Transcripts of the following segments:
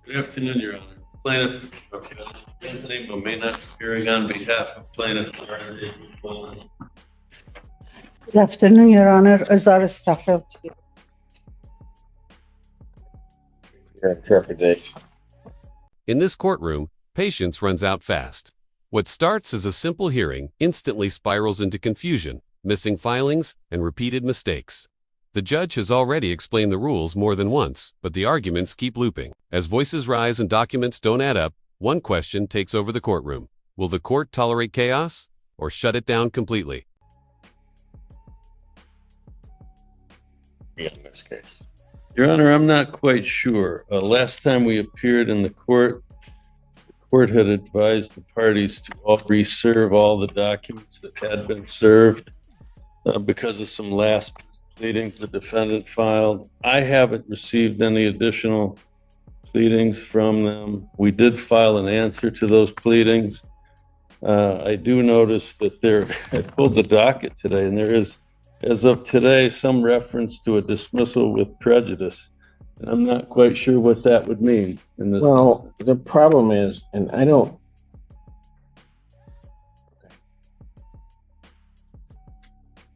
Good afternoon, Your Honor. Plaintiff Anthony Momena appearing on behalf of plaintiff Arthur. Good afternoon, Your Honor. Azar Stafeld. Your interpretation. In this courtroom, patience runs out fast. What starts as a simple hearing instantly spirals into confusion, missing filings, and repeated mistakes. The judge has already explained the rules more than once, but the arguments keep looping. As voices rise and documents don't add up, one question takes over the courtroom. Will the court tolerate chaos or shut it down completely? In this case, Your Honor, I'm not quite sure. Last time we appeared in the court had advised the parties to reserve all the documents that had been served because of some last pleadings the defendant filed. I haven't received any additional pleadings from them. We did file an answer to those pleadings. I do notice that I pulled the docket today, and there is, as of today, some reference to a dismissal with prejudice. And I'm not quite sure what that would mean in this instance. the problem is, and I don't.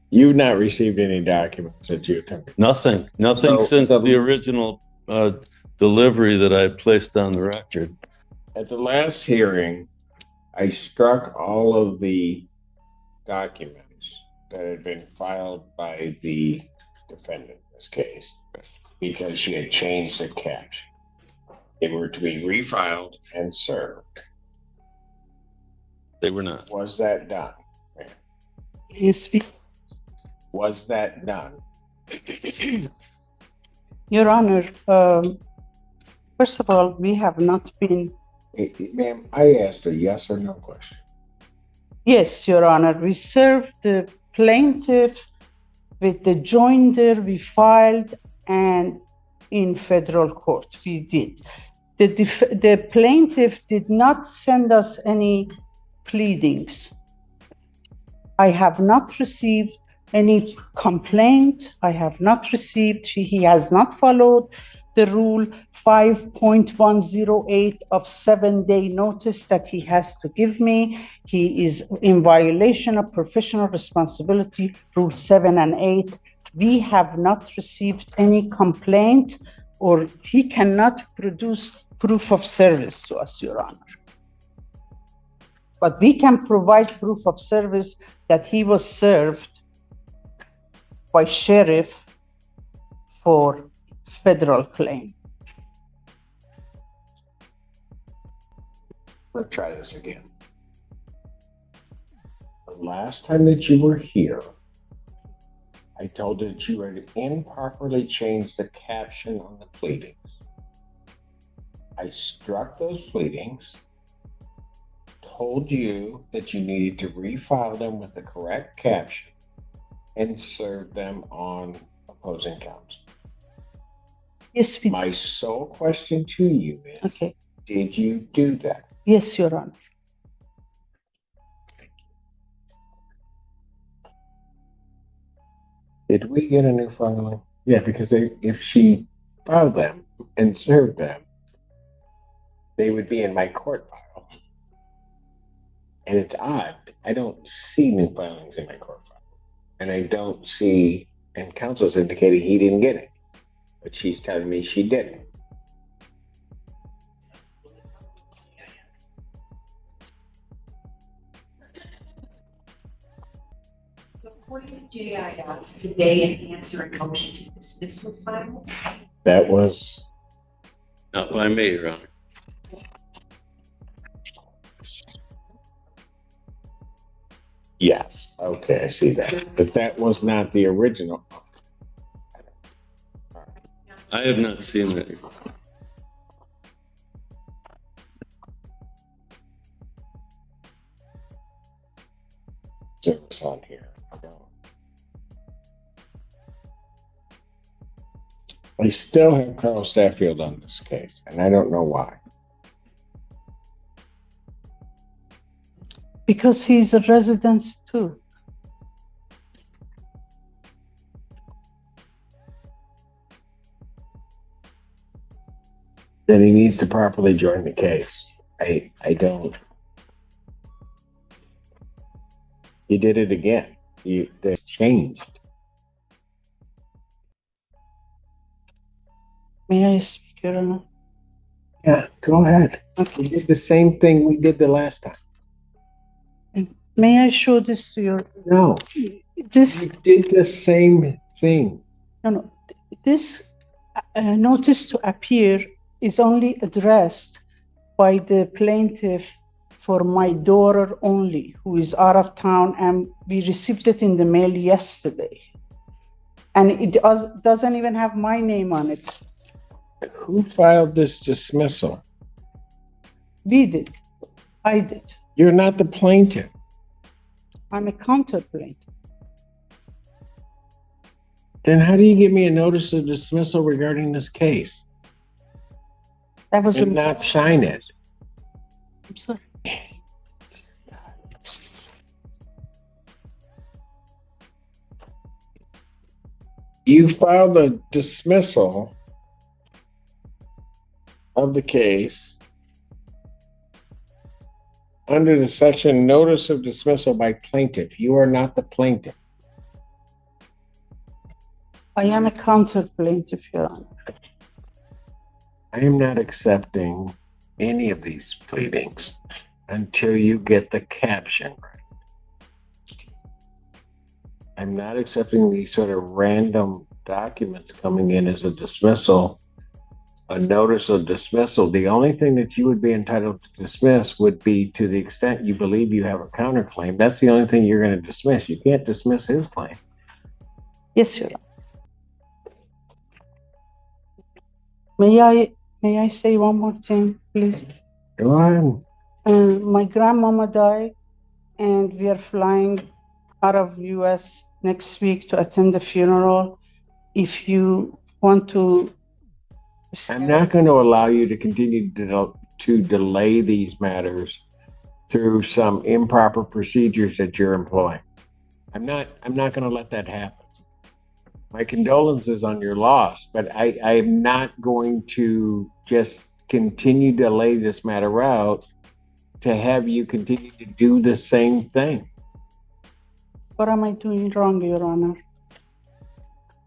You've not received any documents that you attempted. Nothing since the original delivery that I placed on the record. At the last hearing, I struck all of the documents that had been filed by the defendant in this case because she had changed the caption. They were to be refiled and served. They were not. Was that done? Can you speak? Was that done? Your Honor, first of all, we have not been. Ma'am, I asked a yes or no question. Yes, Your Honor, we served the plaintiff with the joinder we filed and in federal court. We did. The plaintiff did not send us any pleadings. I have not received any complaint. I have not received, he has not followed the rule 5.108 of 7-day notice that he has to give me. He is in violation of professional responsibility, rule 7 and 8. We have not received any complaint, or he cannot produce proof of service to us, Your Honor. But we can provide proof of service that he was served by sheriff for federal claim. Let's try this again. The last time that you were here, I told you that you had improperly changed the caption on the pleadings. I struck those pleadings, told you that you needed to refile them with the correct caption, and serve them on opposing counsel. Yes, we My sole question to you is, okay. Did you do that? Yes, Your Honor. Did we get a new filing? Yeah, because if she filed them and served them, they would be in my court file. And it's odd. I don't see new filings in my court file. And I don't see, and counsel's indicating he didn't get it. But she's telling me she didn't. So according to JIS, today an answer and motion to dismiss was filed. That was, Not by me, Your Honor. yes. Okay, I see that. But that was not the original. I have not seen that. Service on here. I still have Carl Staffield on this case, and I don't know why. Because he's a resident too. Then he needs to properly join the case. I don't. He did it again. They changed. May I speak, Your Honor? Yeah, go ahead. Okay. We did the same thing we did the last time. May I show this to your, No, this, you did the same thing. no, this notice to appear is only addressed by the plaintiff for my daughter only, who is out of town, and we received it in the mail yesterday. And it doesn't even have my name on it. Who filed this dismissal? We did. I did. You're not the plaintiff. I'm a counter plaintiff. Then how do you give me a notice of dismissal regarding this case That was and not sign it? I'm sorry. You filed a dismissal of the case under the section notice of dismissal by plaintiff. You are not the plaintiff. I am a counter plaintiff, Your Honor. I am not accepting any of these pleadings until you get the caption right. I'm not accepting these sort of random documents coming in as a dismissal, a notice of dismissal. The only thing that you would be entitled to dismiss would be to the extent you believe you have a counterclaim. That's the only thing you're going to dismiss. You can't dismiss his claim. Yes, Your Honor. May I say one more thing, please? Go on. My grandmama died, and we are flying out of US next week to attend the funeral. If you want to... I'm not going to allow you to continue to delay these matters through some improper procedures that you're employing. I'm not going to let that happen. My condolences on your loss, but I am not going to just continue to lay this matter out to have you continue to do the same thing. What am I doing wrong, Your Honor?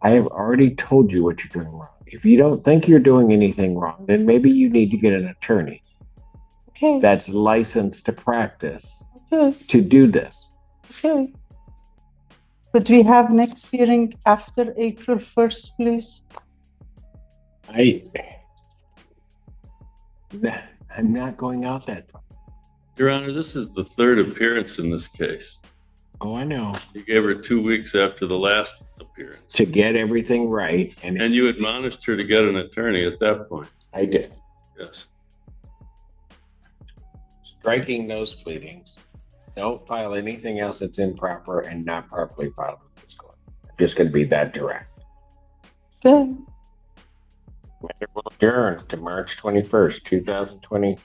I have already told you what you're doing wrong. If you don't think you're doing anything wrong, then maybe you need to get an attorney Okay. that's licensed to practice Okay. to do this. Okay. Could we have next hearing after April 1st, please? I'm not going out that far. Your Honor, this is the third appearance in this case. Oh, I know. You gave her 2 weeks after the last appearance. To get everything right, And you admonished her to get an attorney at that point. I did. Yes. Striking those pleadings. Don't file anything else that's improper and not properly filed with this court. I'm just going to be that direct. Okay. Matter will adjourn to March 21st, 2020.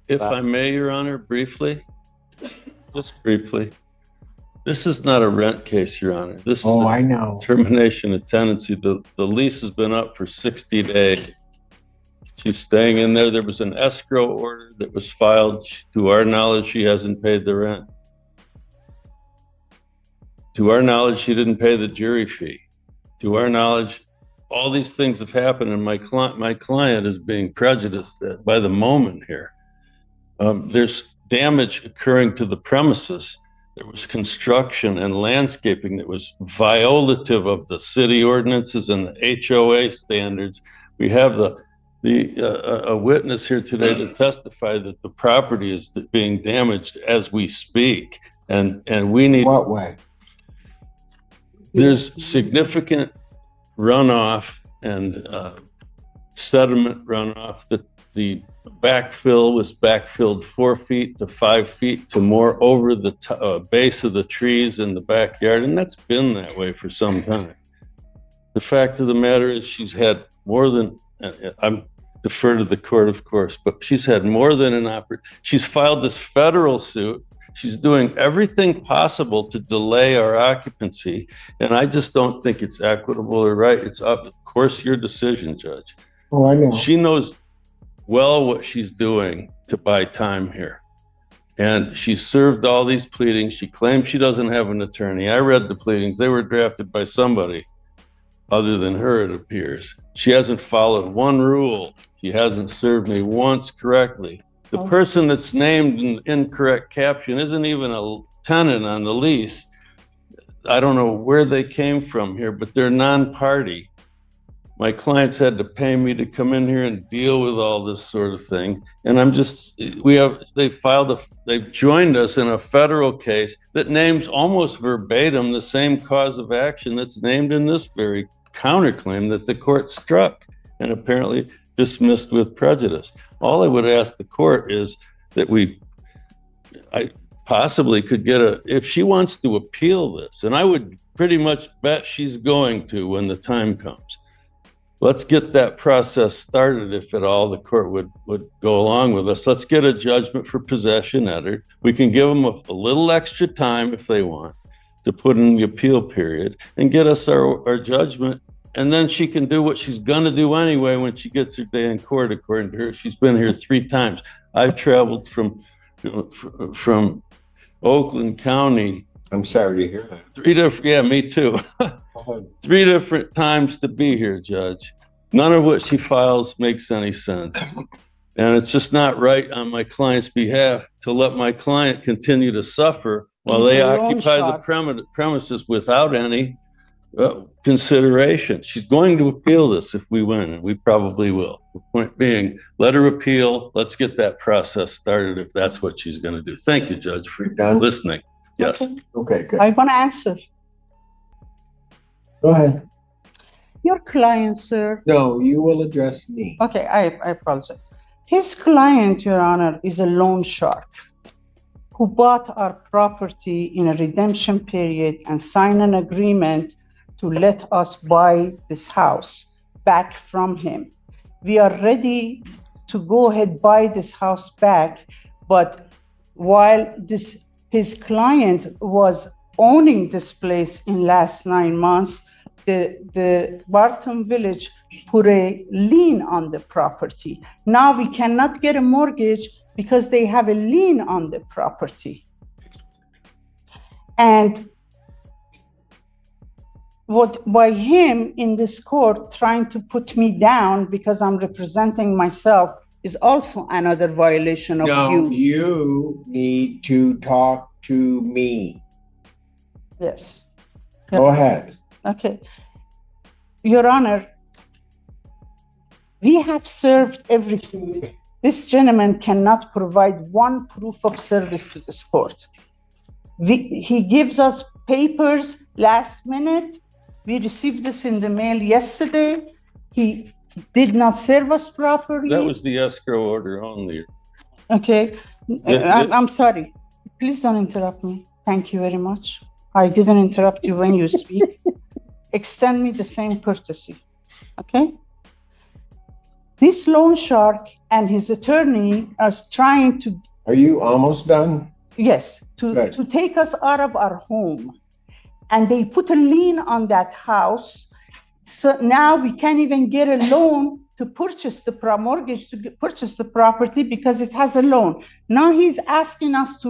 If I may, Your Honor, briefly, just briefly, this is not a rent case, Your Honor. This is I know. termination of tenancy. The lease has been up for 60 days. She's staying in there. There was an escrow order that was filed. To our knowledge, she hasn't paid the rent. To our knowledge, she didn't pay the jury fee. To our knowledge, all these things have happened, and my client is being prejudiced by the moment here. There's damage occurring to the premises. There was construction and landscaping that was violative of the city ordinances and the HOA standards. We have a witness here today to testify that the property is being damaged as we speak, and we need. What way? There's significant runoff and sediment runoff. The backfill was backfilled 4 feet to 5 feet to more over the base of the trees in the backyard, and that's been that way for some time. The fact of the matter is she's had more than, I'm defer to the court, of course, but she's had more than an opportunity. She's filed this federal suit. She's doing everything possible to delay our occupancy, and I just don't think it's equitable or right. It's up, of course, your decision, Judge. Oh, I know. She knows well what she's doing to buy time here. And she served all these pleadings. She claims she doesn't have an attorney. I read the pleadings. They were drafted by somebody other than her, it appears. She hasn't followed one rule. She hasn't served me once correctly. The person that's named in incorrect caption isn't even a tenant on the lease. I don't know where they came from here, but they're non-party. My clients had to pay me to come in here and deal with all this sort of thing. And they've joined us in a federal case that names almost verbatim the same cause of action that's named in this very counterclaim that the court struck and apparently dismissed with prejudice. All I would ask the court is that I possibly could get if she wants to appeal this, and I would pretty much bet she's going to when the time comes. Let's get that process started, if at all the court would go along with us. Let's get a judgment for possession entered. We can give them a little extra time if they want to put in the appeal period and get us our judgment. And then she can do what she's going to do anyway when she gets her day in court, according to her. She's been here 3 times. I've traveled from Oakland County. I'm sorry to hear that. 3 different, yeah, me too. 3 different times to be here, Judge. None of what she files makes any sense. And it's just not right on my client's behalf to let my client continue to suffer while they occupy the premises without any consideration. She's going to appeal this if we win, and we probably will. The point being, let her appeal. Let's get that process started if that's what she's going to do. Thank you, Judge, for listening. Yes. Okay, good. I want to answer. Go ahead. Your client, sir. No, you will address me. Okay, I apologize. His client, Your Honor, is a loan shark who bought our property in a redemption period and signed an agreement to let us buy this house back from him. We are ready to go ahead buy this house back, but while his client was owning this place in last 9 months, the Barton Village put a lien on the property. Now we cannot get a mortgage because they have a lien on the property. And by him in this court trying to put me down because I'm representing myself is also another violation of No, you. you need to talk to me. Yes. Go ahead. Okay. Your Honor, we have served everything. This gentleman cannot provide one proof of service to this court. He gives us papers last minute. We received this in the mail yesterday. He did not serve us properly. That was the escrow order only. Okay. I'm sorry. Please don't interrupt me. Thank you very much. I didn't interrupt you when you speak. Extend me the same courtesy. Okay? This loan shark and his attorney are trying to... Are you almost done? Yes, to take us out of our home. And they put a lien on that house. So now we can't even get a loan to purchase the mortgage to purchase the property because it has a loan. Now he's asking us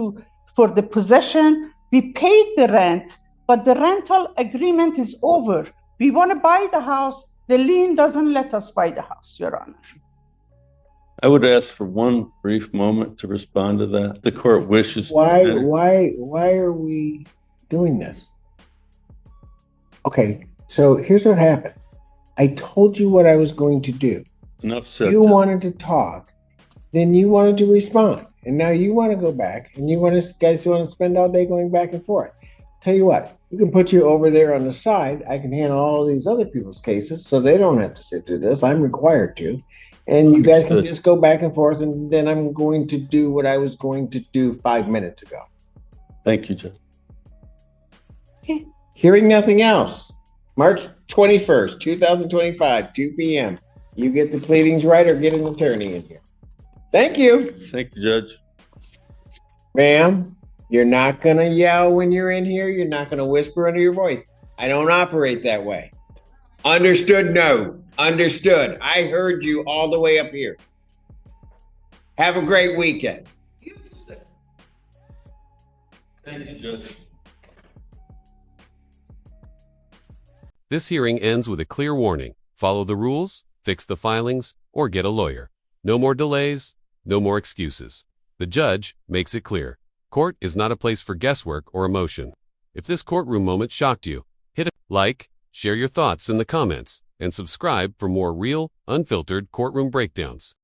for the possession. We paid the rent, but the rental agreement is over. We want to buy the house. The lien doesn't let us buy the house, Your Honor. I would ask for one brief moment to respond to that. The court wishes. Why are we doing this? Okay, so here's what happened. I told you what I was going to do. Enough said. You wanted to talk, then you wanted to respond. And now you want to go back and you guys want to spend all day going back and forth. Tell you what, we can put you over there on the side. I can handle all these other people's cases so they don't have to sit through this. I'm required to. And you guys can just go back and forth, and then I'm going to do what I was going to do 5 minutes ago. Thank you, Judge. Okay. Hearing nothing else, March 21st, 2025, 2 p.m. You get the pleadings right or get an attorney in here. Thank you. Thank you, Judge. Ma'am, you're not going to yell when you're in here. You're not going to whisper under your voice. I don't operate that way. Understood? No. Understood. I heard you all the way up here. Have a great weekend. Thank you, Judge. This hearing ends with a clear warning. Follow the rules, fix the filings, or get a lawyer. No more delays, no more excuses. The judge makes it clear. Court is not a place for guesswork or emotion. If this courtroom moment shocked you, hit a like, share your thoughts in the comments, and subscribe for more real, unfiltered courtroom breakdowns.